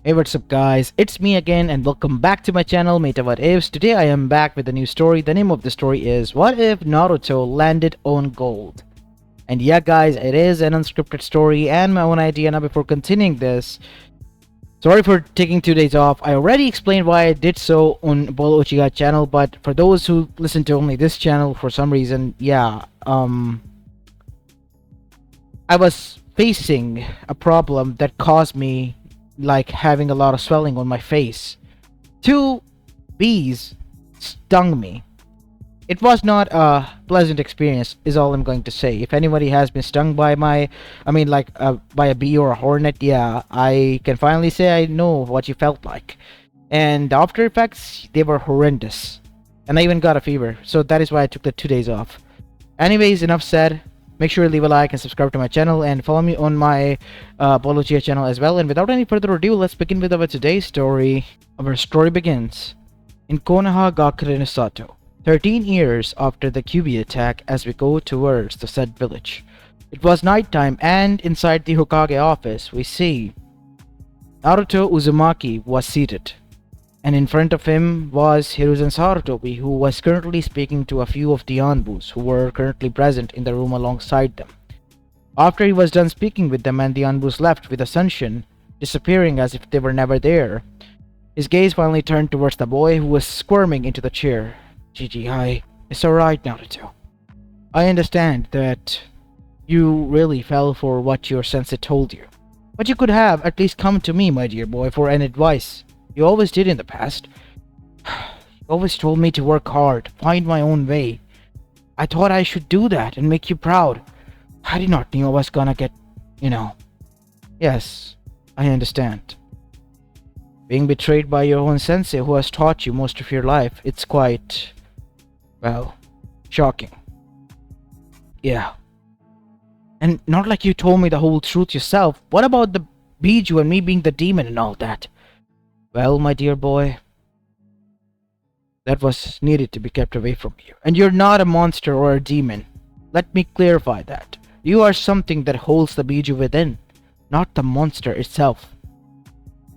Hey, what's up guys, it's me again and welcome back to my channel Mayta What Ifs. Today I am back with a new story. The name of the story is What If Naruto Landed on Gold? And yeah guys, it is an unscripted story and my own idea. Now before continuing this, sorry for taking 2 days off. I already explained why I did so on Bolo Uchiha channel, but for those who listen to only this channel for some reason, I was facing a problem that caused me like having a lot of swelling on my face. Two bees stung me. It was not a pleasant experience, is all I'm going to say. If anybody has been stung by by a bee or a hornet, yeah, I can finally say I know what you felt like. And the after effects, they were horrendous. And I even got a fever, so that is why I took the 2 days off. Anyways, enough said. Make sure to leave a like and subscribe to my channel and follow me on my Bologia channel as well. And without any further ado, let's begin with our today's story. Our story begins in Konoha Gakure Sato, 13 years after the QB attack as we go towards the said village. It was nighttime and inside the Hokage office we see Naruto Uzumaki was seated. And in front of him was Hiruzen Sarutobi, who was currently speaking to a few of the Anbus who were currently present in the room alongside them. After he was done speaking with them and the Anbus left with the Sunshin, disappearing as if they were never there, his gaze finally turned towards the boy who was squirming into the chair. Gigi, it's alright, Naruto. I understand that you really fell for what your sensei told you, but you could have at least come to me, my dear boy, for an advice. You always did in the past. You always told me to work hard, find my own way. I thought I should do that and make you proud. I did not know I was gonna get, Yes, I understand. Being betrayed by your own sensei who has taught you most of your life, it's quite, well, shocking. Yeah. And not like you told me the whole truth yourself. What about the Biju and me being the demon and all that? Well, my dear boy, that was needed to be kept away from you. And you're not a monster or a demon. Let me clarify that. You are something that holds the Biju within, not the monster itself.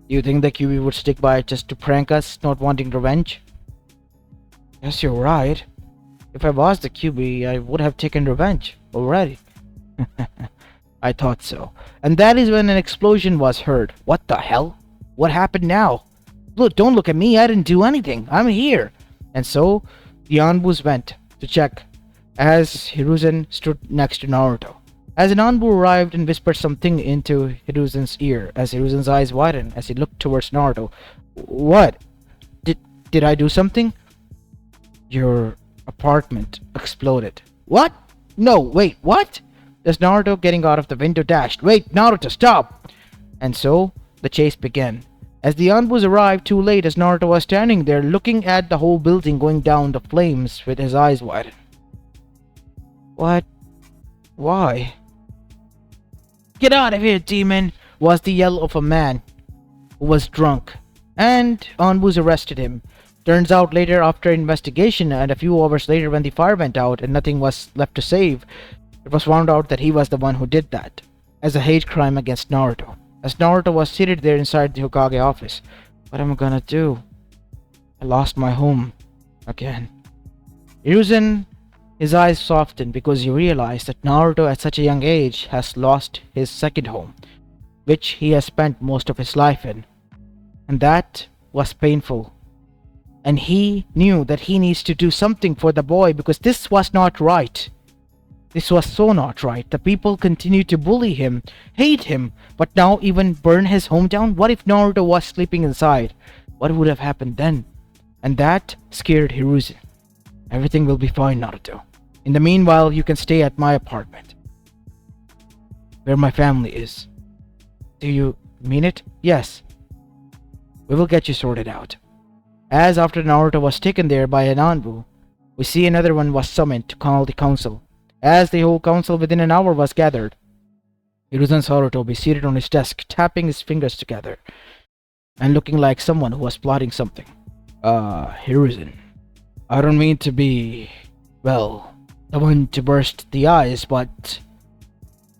Do you think the QB would stick by it just to prank us, not wanting revenge? Yes, you're right. If I was the QB, I would have taken revenge already. I thought so. And that is when an explosion was heard. What the hell? What happened now? Look, don't look at me. I didn't do anything. I'm here. And so, the Anbus went to check as Hiruzen stood next to Naruto. As an Anbu arrived and whispered something into Hiruzen's ear, as Hiruzen's eyes widened as he looked towards Naruto. What? Did I do something? Your apartment exploded. What? No, wait, what? As Naruto getting out of the window dashed. Wait, Naruto, stop! And so, the chase began. As the Anbus arrived too late, as Naruto was standing there looking at the whole building going down the flames with his eyes wide. What? Why? Get out of here, demon! Was the yell of a man who was drunk. And Anbus arrested him. Turns out later, after investigation and a few hours later when the fire went out and nothing was left to save, it was found out that he was the one who did that, as a hate crime against Naruto. As Naruto was seated there inside the Hokage office. What am I gonna do? I lost my home. Again. Hiruzen, his eyes softened because he realized that Naruto at such a young age has lost his second home, which he has spent most of his life in. And that was painful. And he knew that he needs to do something for the boy because this was not right. This was so not right. The people continued to bully him, hate him, but now even burn his home down? What if Naruto was sleeping inside? What would have happened then? And that scared Hiruzen. Everything will be fine, Naruto. In the meanwhile, you can stay at my apartment, where my family is. Do you mean it? Yes. We will get you sorted out. As after Naruto was taken there by an Anbu, we see another one was summoned to call the council. As the whole council within an hour was gathered, Hiruzen Sarutobi seated on his desk, tapping his fingers together, and looking like someone who was plotting something. Hiruzen, I don't mean to be, well, the one to burst the ice, but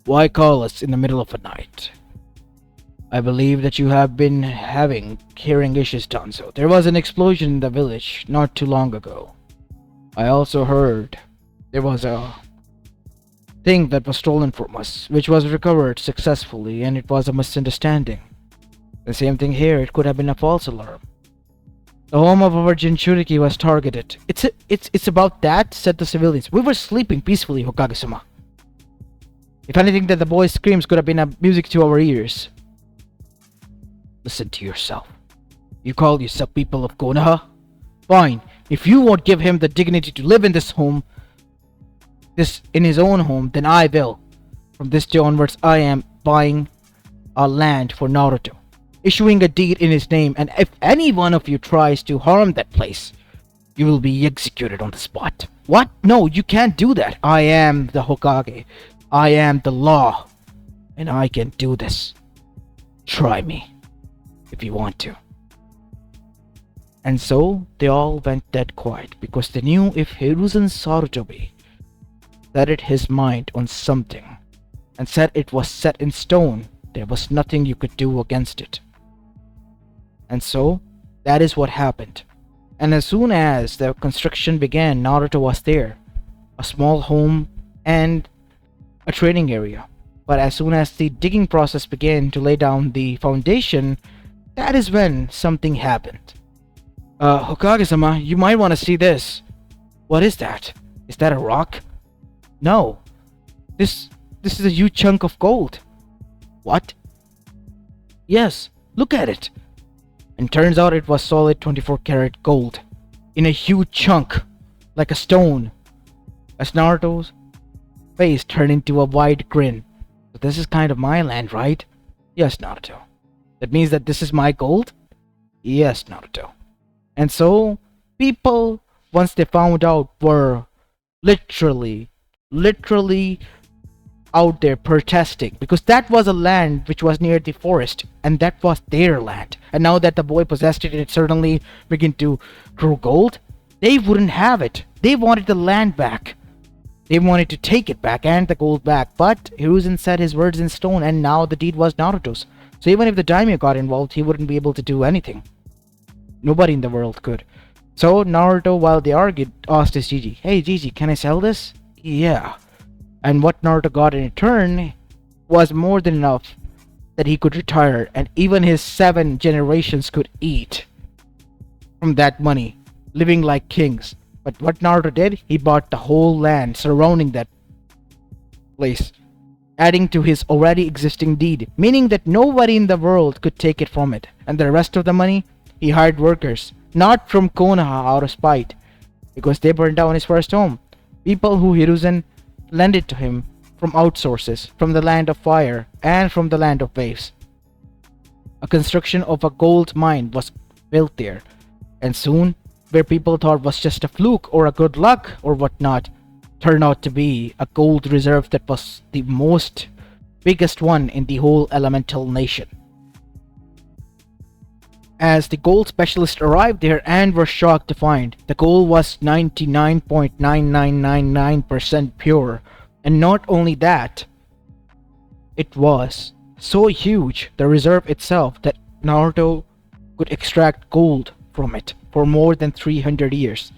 why call us in the middle of the night? I believe that you have been having hearing issues, Danzo. There was an explosion in the village not too long ago. I also heard there was a thing that was stolen from us, which was recovered successfully, and it was a misunderstanding. The same thing here, it could have been a false alarm. The home of our Jinchuriki was targeted. It's about that, said the civilians. We were sleeping peacefully, Hokage-sama. If anything, that the boy's screams could have been a music to our ears. Listen to yourself. You call yourself people of Konoha? Fine. If you won't give him the dignity to live in this home, in his own home, then I will. From this day onwards, I am buying a land for Naruto, issuing a deed in his name, and if any one of you tries to harm that place, you will be executed on the spot. What? No, you can't do that. I am the Hokage. I am the law, and I can do this. Try me, if you want to. And so, they all went dead quiet, because they knew if Hiruzen Sarutobi set his mind on something, and said it was set in stone, there was nothing you could do against it. And so, that is what happened. And as soon as the construction began, Naruto was there. A small home and a training area. But as soon as the digging process began to lay down the foundation, that is when something happened. Hokage-sama, you might want to see this. What is that? Is that a rock? No. This is a huge chunk of gold. What? Yes, look at it. And turns out it was solid 24 karat gold. In a huge chunk. Like a stone. As Naruto's face turned into a wide grin. So this is kind of my land, right? Yes, Naruto. That means that this is my gold? Yes, Naruto. And so, people, once they found out, were literally out there protesting, because that was a land which was near the forest, and that was their land. And now that the boy possessed it and it suddenly began to grow gold, they wouldn't have it. They wanted the land back. They wanted to take it back and the gold back, but Hiruzen set his words in stone, and now the deed was Naruto's. So even if the daimyo got involved, he wouldn't be able to do anything. Nobody in the world could. So Naruto, while they argued, asked his Gigi, "Hey Gigi, can I sell this?" Yeah. And what Naruto got in return was more than enough that he could retire, and even his 7 generations could eat from that money, living like kings. But what Naruto did, he bought the whole land surrounding that place, adding to his already existing deed, meaning that nobody in the world could take it from it. And the rest of the money, he hired workers, not from Konoha out of spite, because they burned down his first home. People who Hiruzen lent it to him from outsources, from the land of fire, and from the land of waves. A construction of a gold mine was built there, and soon, where people thought was just a fluke or a good luck or whatnot, turned out to be a gold reserve that was the biggest one in the whole elemental nation. As the gold specialist arrived there and were shocked to find the gold was 99.9999% pure, and not only that, it was so huge, the reserve itself, that Naruto could extract gold from it for more than 300 years.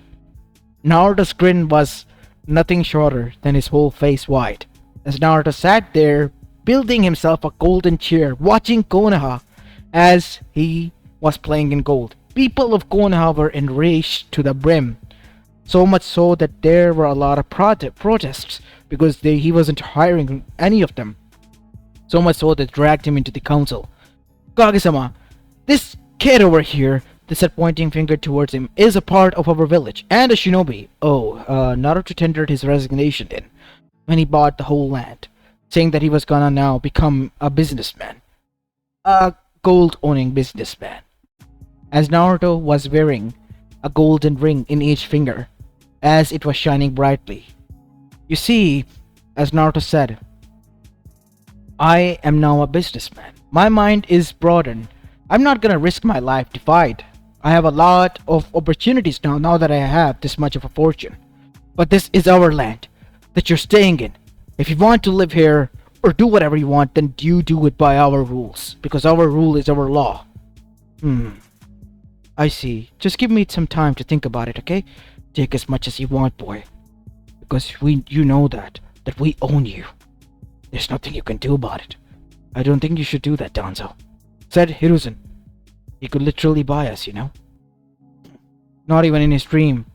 Naruto's grin was nothing shorter than his whole face wide, as Naruto sat there building himself a golden chair, watching Konoha as he was playing in gold. People of Konoha were enraged to the brim, so much so that there were a lot of protests because he wasn't hiring any of them. So much so that dragged him into the council. "Kage-sama, this kid over here," they said, pointing finger towards him, "is a part of our village and a shinobi." Naruto tendered his resignation in when he bought the whole land, saying that he was gonna now become a businessman. A gold-owning businessman. As Naruto was wearing a golden ring in each finger, as it was shining brightly. "You see," as Naruto said, "I am now a businessman. My mind is broadened. I'm not gonna risk my life to fight. I have a lot of opportunities now that I have this much of a fortune. But this is our land that you're staying in. If you want to live here, or do whatever you want, then you do it by our rules. Because our rule is our law. I see. Just give me some time to think about it, okay? Take as much as you want, boy. Because you know that we own you. There's nothing you can do about it. I don't think you should do that, Danzo. Said Hiruzen. He could literally buy us, you know? Not even in his dream.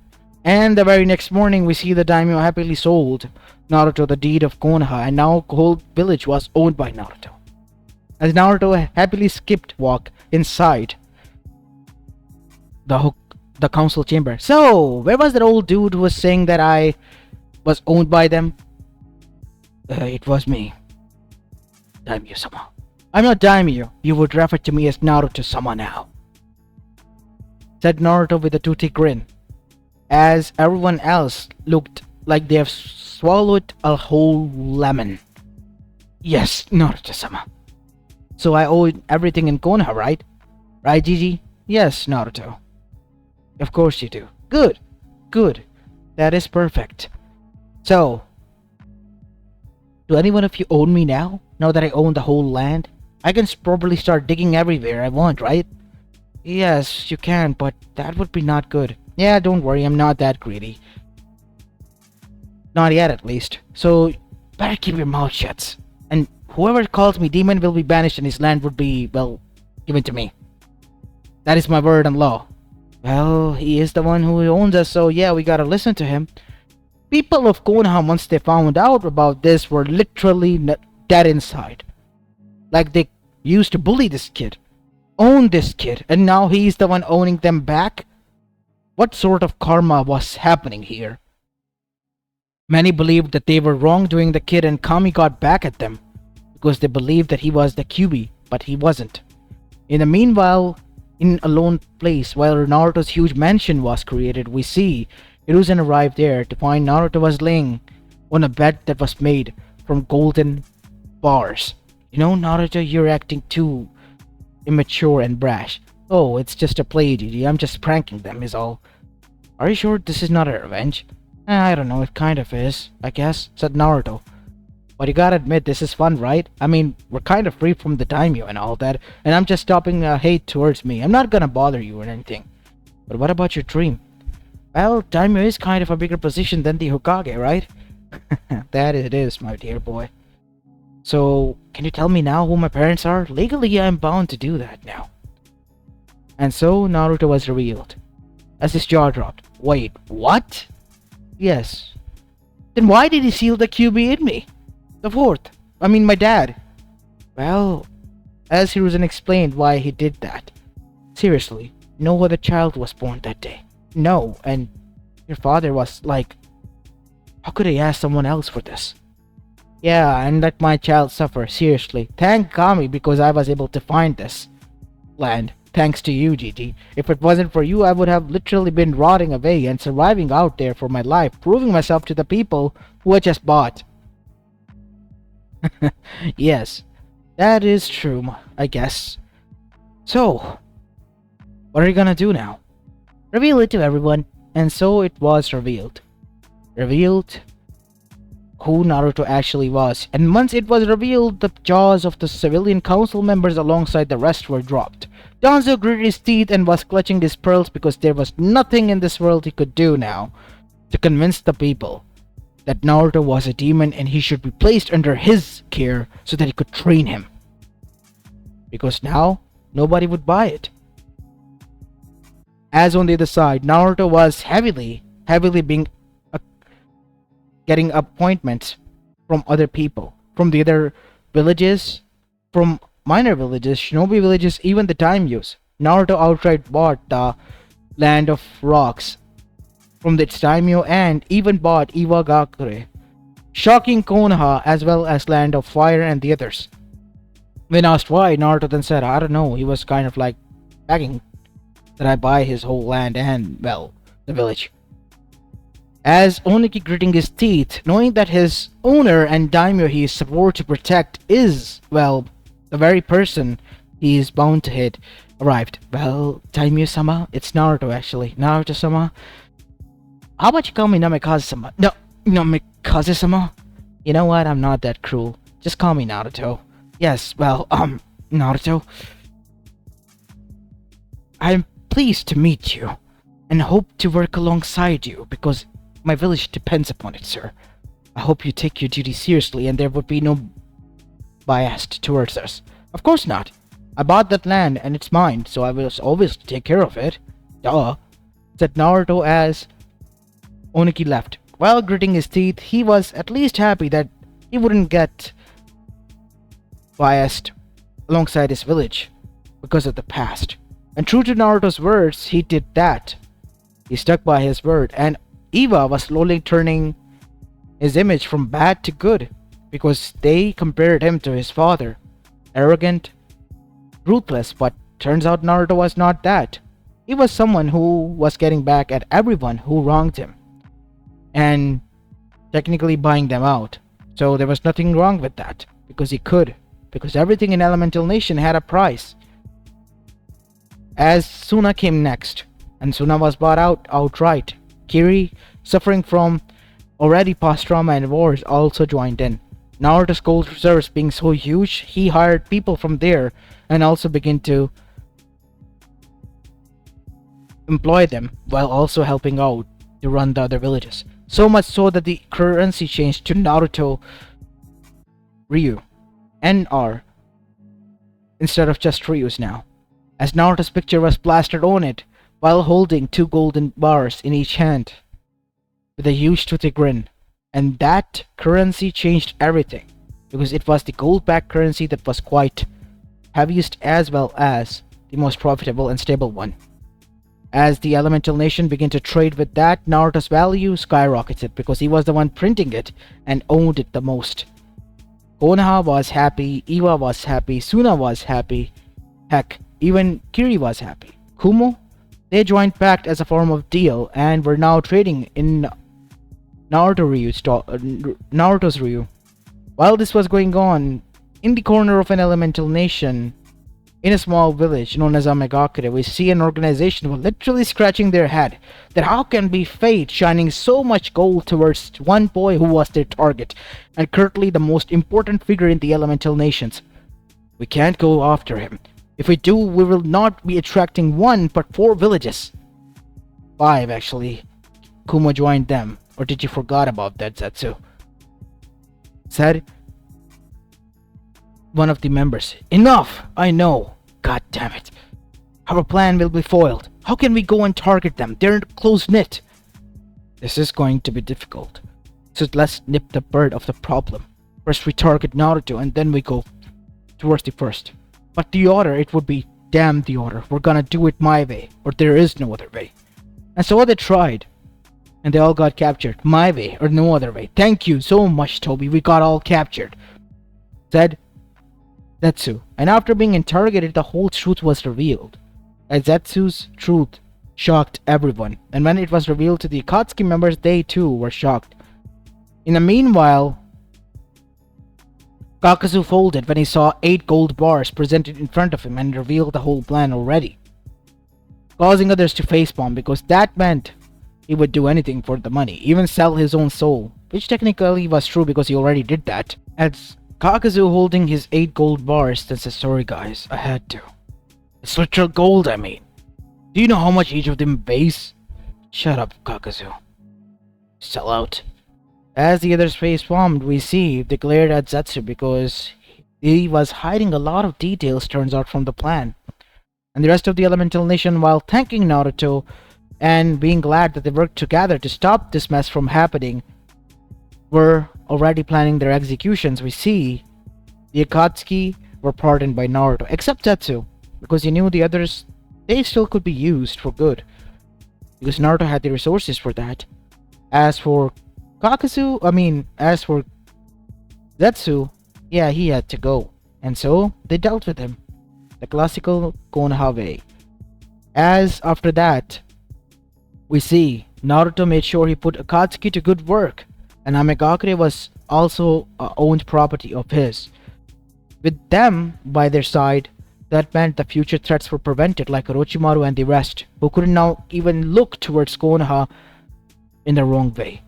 And the very next morning, we see the daimyo happily sold Naruto the deed of Konoha, and now the whole village was owned by Naruto. As Naruto happily skipped walk inside the council chamber. So, where was that old dude who was saying that I was owned by them? It was me. Daimyo-sama. I'm not Daimyo. You would refer to me as Naruto-sama now. Said Naruto with a toothy grin, as everyone else looked like they have swallowed a whole lemon. Yes, Naruto-sama. So I owe everything in Konoha, right? Right, Gigi? Yes, Naruto. Of course you do. Good. Good. That is perfect. So, do any one of you own me now? Now that I own the whole land? I can probably start digging everywhere I want, right? Yes, you can, but that would be not good. Yeah, don't worry, I'm not that greedy. Not yet, at least. So, better keep your mouth shut. And whoever calls me demon will be banished and his land would be, well, given to me. That is my word and law. Well, he is the one who owns us, so yeah, we gotta listen to him. People of Konoha, once they found out about this, were literally dead inside. Like they used to bully this kid, own this kid, and now he's the one owning them back? What sort of karma was happening here? Many believed that they were wrongdoing the kid, and Kami got back at them because they believed that he was the QB, but he wasn't. In the meanwhile, in a lone place, while Naruto's huge mansion was created, we see Hiruzen arrived there to find Naruto was laying on a bed that was made from golden bars. You know, Naruto, you're acting too immature and brash. Oh, it's just a play, Gigi. I'm just pranking them, is all. Are you sure this is not a revenge? I don't know, it kind of is, I guess, said Naruto. But you gotta admit, this is fun, right? I mean, we're kind of free from the daimyo and all that, and I'm just stopping hate towards me. I'm not gonna bother you or anything. But what about your dream? Well, daimyo is kind of a bigger position than the Hokage, right? That it is, my dear boy. So, can you tell me now who my parents are? Legally, I'm bound to do that now. And so, Naruto was revealed. As his jaw dropped. Wait, what? Yes. Then why did he seal the QB in me? The fourth. I mean, my dad. Well, as Hiruzen explained why he did that. Seriously, no other child was born that day. No, and your father was like... How could I ask someone else for this? Yeah, and let my child suffer, seriously. Thank Kami because I was able to find this land. Thanks to you, Gigi. If it wasn't for you, I would have literally been rotting away and surviving out there for my life, proving myself to the people who I just bought. Yes, that is true, I guess. So, what are you gonna do now? Reveal it to everyone. And so it was revealed. Revealed who Naruto actually was. And once it was revealed, the jaws of the civilian council members alongside the rest were dropped. Danzo gritted his teeth and was clutching his pearls because there was nothing in this world he could do now to convince the people that Naruto was a demon and he should be placed under his care so that he could train him. Because now, nobody would buy it. As on the other side, Naruto was heavily being getting appointments from other people, from the other villages, from minor villages, shinobi villages, even the daimyos. Naruto outright bought the land of rocks from its daimyo and even bought Iwagakure, shocking Konoha as well as land of fire and the others. When asked why, Naruto then said, I don't know, he was kind of like begging that I buy his whole land and, well, the village. As Oniki gritting his teeth, knowing that his owner and daimyo he is swore to protect is, well, the very person he is bound to hit, arrived. Well, daimyo-sama, it's Naruto actually. Naruto-sama, how about you call me Namikaze-sama? No, Namikaze-sama? You know what, I'm not that cruel. Just call me Naruto. Yes, well, Naruto. I'm pleased to meet you, and hope to work alongside you, because my village depends upon it, sir. I hope you take your duty seriously, and there would be no bias towards us. Of course not. I bought that land, and it's mine, so I will always take care of it. Duh, said Naruto as Oniki left. While gritting his teeth, he was at least happy that he wouldn't get biased alongside his village because of the past. And true to Naruto's words, he did that. He stuck by his word, and Eva was slowly turning his image from bad to good because they compared him to his father. Arrogant, ruthless, but turns out Naruto was not that. He was someone who was getting back at everyone who wronged him and technically buying them out. So there was nothing wrong with that because he could, because everything in Elemental Nation had a price. As Suna came next, and Suna was bought out outright. Kiri, suffering from already past trauma and wars, also joined in. Naruto's gold reserves being so huge, he hired people from there and also began to employ them while also helping out to run the other villages. So much so that the currency changed to Naruto Ryu, NR, instead of just Ryu's now, as Naruto's picture was plastered on it while holding 2 golden bars in each hand with a huge toothy grin. And that currency changed everything because it was the gold-backed currency that was quite heaviest as well as the most profitable and stable one. As the Elemental Nation began to trade with that, Naruto's value skyrocketed because he was the one printing it and owned it the most. Konoha was happy, Iwa was happy, Suna was happy, heck, even Kiri was happy. Kumo, they joined pact as a form of deal and were now trading in Naruto's Ryu. While this was going on, in the corner of an Elemental Nation, in a small village known as Amegakure, we see an organization who literally scratching their head that how can be fate shining so much gold towards one boy who was their target and currently the most important figure in the Elemental Nations. We can't go after him. If we do, we will not be attracting 1 but 4 villages. 5 actually. Kumo joined them. Or did you forgot about that, Zetsu? Said one of the members. Enough! I know. God damn it. Our plan will be foiled. How can we go and target them? They're close-knit. This is going to be difficult. So let's nip the bud of the problem. First we target Naruto and then we go towards the first. But the order, it would be damn the order. We're gonna do it my way. Or there is no other way. And so they tried. And they all got captured. My way or no other way. Thank you so much, Toby. We got all captured. Said Zetsu. And after being interrogated, the whole truth was revealed. As Zetsu's truth shocked everyone. And when it was revealed to the Akatsuki members, they too were shocked. In the meanwhile, Kakazu folded when he saw 8 gold bars presented in front of him and revealed the whole plan already, causing others to facepalm because that meant he would do anything for the money, even sell his own soul, which technically was true because he already did that. As Kakazu holding his 8 gold bars, then said, sorry guys, I had to. It's literal gold, I mean. Do you know how much each of them weighs? Shut up, Kakazu. Sell out. As the others face-palmed, we see they glared at Zetsu because he was hiding a lot of details, turns out, from the plan. And the rest of the Elemental Nation, while thanking Naruto and being glad that they worked together to stop this mess from happening, were already planning their executions. We see the Akatsuki were pardoned by Naruto, except Zetsu, because he knew the others, they still could be used for good, because Naruto had the resources for that. As for Zetsu, yeah, he had to go, and so they dealt with him, the classical Konoha way. As after that, we see Naruto made sure he put Akatsuki to good work, and Amegakure was also owned property of his. With them by their side, that meant the future threats were prevented, like Orochimaru and the rest, who couldn't now even look towards Konoha in the wrong way.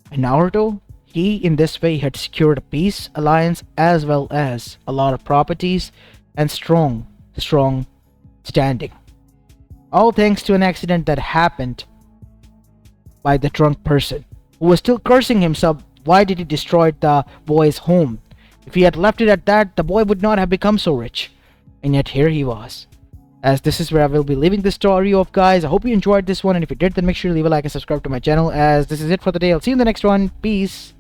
And Naruto, He, in this way, had secured a peace, alliance, as well as a lot of properties and strong standing. All thanks to an accident that happened by the drunk person, who was still cursing himself. Why did he destroy the boy's home? If he had left it at that, the boy would not have become so rich. And yet here he was. As this is where I will be leaving the story off, guys. I hope you enjoyed this one, and if you did, then make sure to leave a like and subscribe to my channel, as this is it for the day. I'll see you in the next one. Peace.